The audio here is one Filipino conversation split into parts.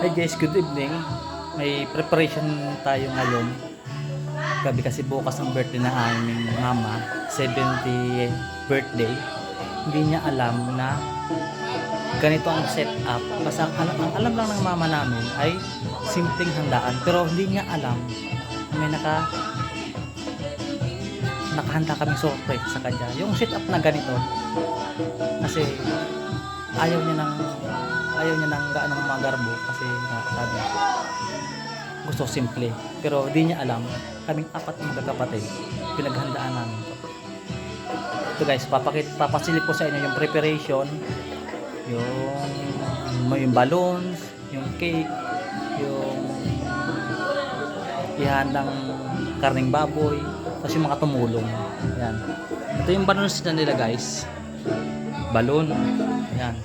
Hi guys, good evening. May preparation tayo ngayon. Gabi kasi bukas ang birthday na aming mama, 70th birthday. Hindi niya alam na ganito ang setup. Kasi ang alam lang ng mama namin ay simpleng handaan. Pero hindi niya alam na may nakahanda kaming surprise sa kanya. Yung setup na ganito. Kasi ayaw niya ng gaano magarbo kasi sabi gusto simple, pero di niya alam kaming apat na magkakapatid pinaghandaan namin ito guys. Papasilip ko sa inyo yung preparation, yung balloons, yung cake, yung ihandang karning baboy, tapos yung mga tumulong. Yan, ito yung balloons na nila guys, balloon. Yan,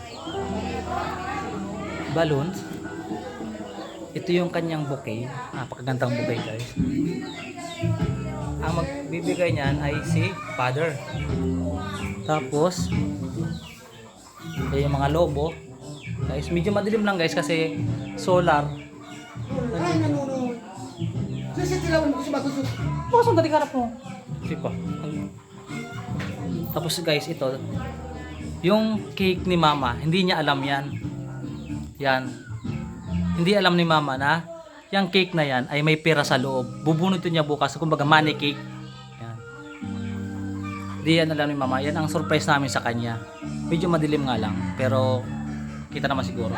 balloons. Ito yung kanyang bouquet. Napakagandang bouquet guys. Ang magbibigay niyan ay si father. Tapos yung mga lobo guys, medyo madilim lang guys kasi solar. Bakit dali karap mo? Sipa. Tapos guys, ito yung cake ni mama, hindi niya alam yan. Yan. Hindi alam ni mama na yung cake na yan ay may pera sa loob. Bubunutin niya bukas, kumbaga money cake. Yan. Hindi yan alam ni mama. Yan ang surprise namin sa kanya. Medyo madilim nga lang, pero kita naman siguro.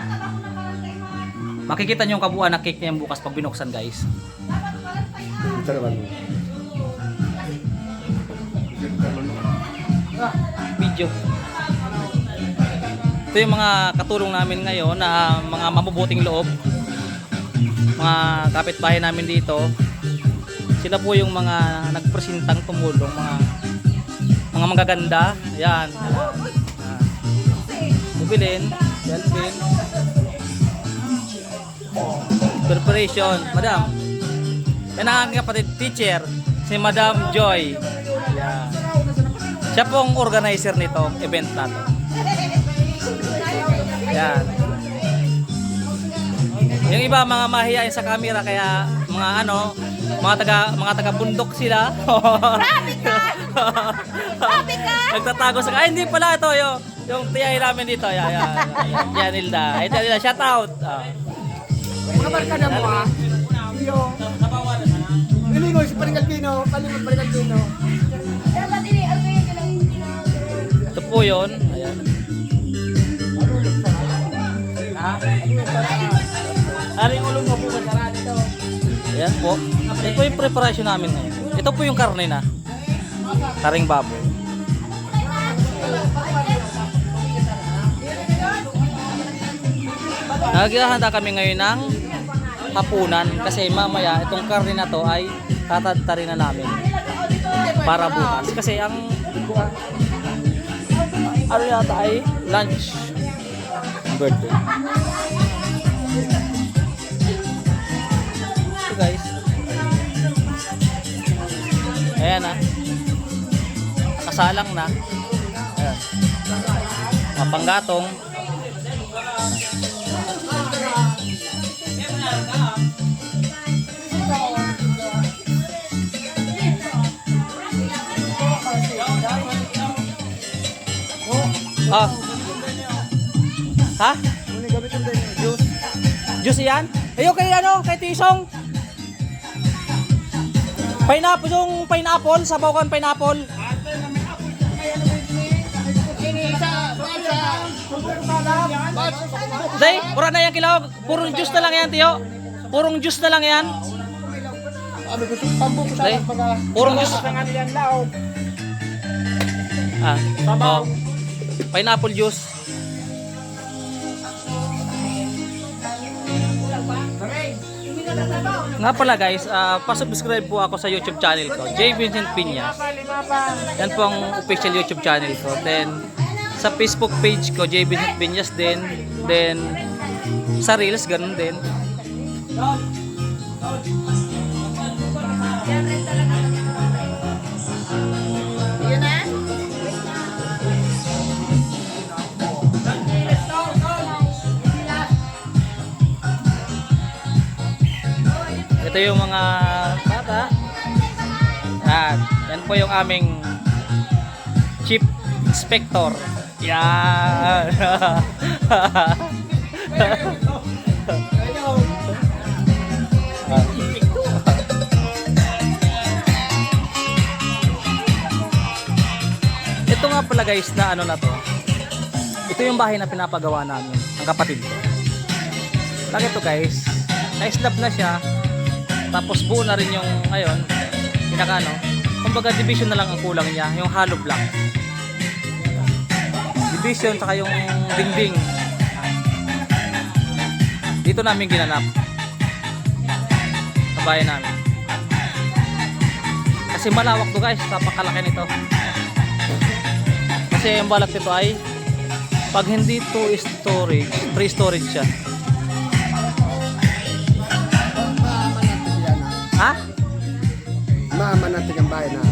Makikita niyo yung kabuuan na cake niya bukas pag binuksan guys. Ito naman. Video. Ito yung mga katulong namin ngayon na mga mabubuting loob, mga kapitbahay namin dito. Sila po yung mga nagpresentang tumulong, mga magaganda. Yan, Ubilin, Delvin. Preparation, madam. Yan ang aking kapatid teacher, si Madam Joy. Yan. Siya pong organizer nito event na to. Yan. Yung iba mga mahihain sa camera, kaya mga taga bundok sila. Grabe ka! Grabe ka! Nagtatago sa hindi pala ito yung tiyay namin dito. Yan Hilda. Ito nila, shout out. Mga barkada mo ha? Yung Lilingoy si Paringalpino, Paringalpino. Dapat ini, ano yung Ito po yun. Ayan. Aring ulong mo po sa dito. Ayan po. Ito po yung preparation namin ngayon. Ito po yung karne na. Karing baboy. Naghahanda kami ngayon ng hapunan kasi mamaya itong karne na to ay tatadtarin na namin para bukas. Kasi ang ano yata ay lunch birthday. So guys, ayan na, nakasalang na. Ayan, mga panggatong. Ha? Juice yan? Ayun kay Tisong. Pineapple, sabaw kan pineapple. Day, pura na yan kilawag. Purong juice na lang yan, tiyo. Purong juice na lang yan. Day, purong juice. Oh. Pineapple juice. Nga pala guys, pa-subscribe po ako sa YouTube channel ko, J. Vincent Piñas. Yan po ang official YouTube channel ko. Then sa Facebook page ko, J. Vincent Piñas din. Then sa Reels, ganun din. Yun na? Ito yung mga bata. Yan po yung aming Chief Inspector. Yan. Ito nga pala guys na ano na to. Ito yung bahay na pinapagawa namin ng kapatid ko. Lagi to guys. Na-slab na siya. Tapos buo na rin yung ngayon. Pinaka ano. Kumbaga division na lang ang kulang niya. Yung hollow block. Division saka yung dingding. Dito namin ginanap. Sa bahay namin. Kasi malawak to guys. Napakalaki nito. Kasi yung balak nito ay pag hindi to storage, free storage siya. Ha? Maaman natin ang bahay na.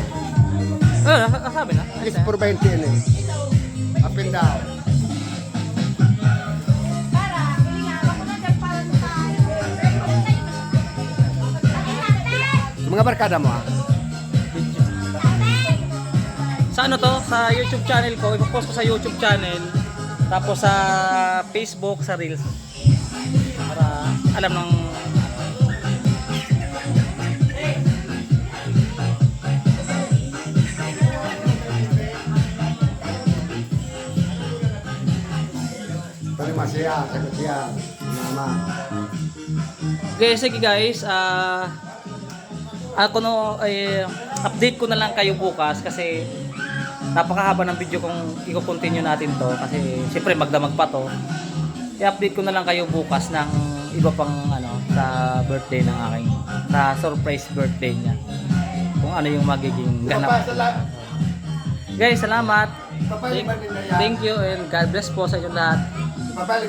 Sabi na. Alis for 20 yun eh. Up and down. Para, hilingan ako na dyan para sa Sa mga barkada mo ah. Sa ano to? Sa YouTube channel ko. Ipopost ko sa YouTube channel. Tapos sa Facebook, sa Reels. Para alam ng Tani masaya, sagot siya. Mama. Okay, sige guys, ako no ay update ko na lang kayo bukas kasi napakahaba ng video kung i-continue natin to kasi siyempre magdamag pa to. I-update ko na lang kayo bukas ng iba pang ano sa birthday ng aking sa surprise birthday niya. Kung ano yung magiging ganap. Guys, salamat. Thank you and God bless po sa inyo lahat. Papalik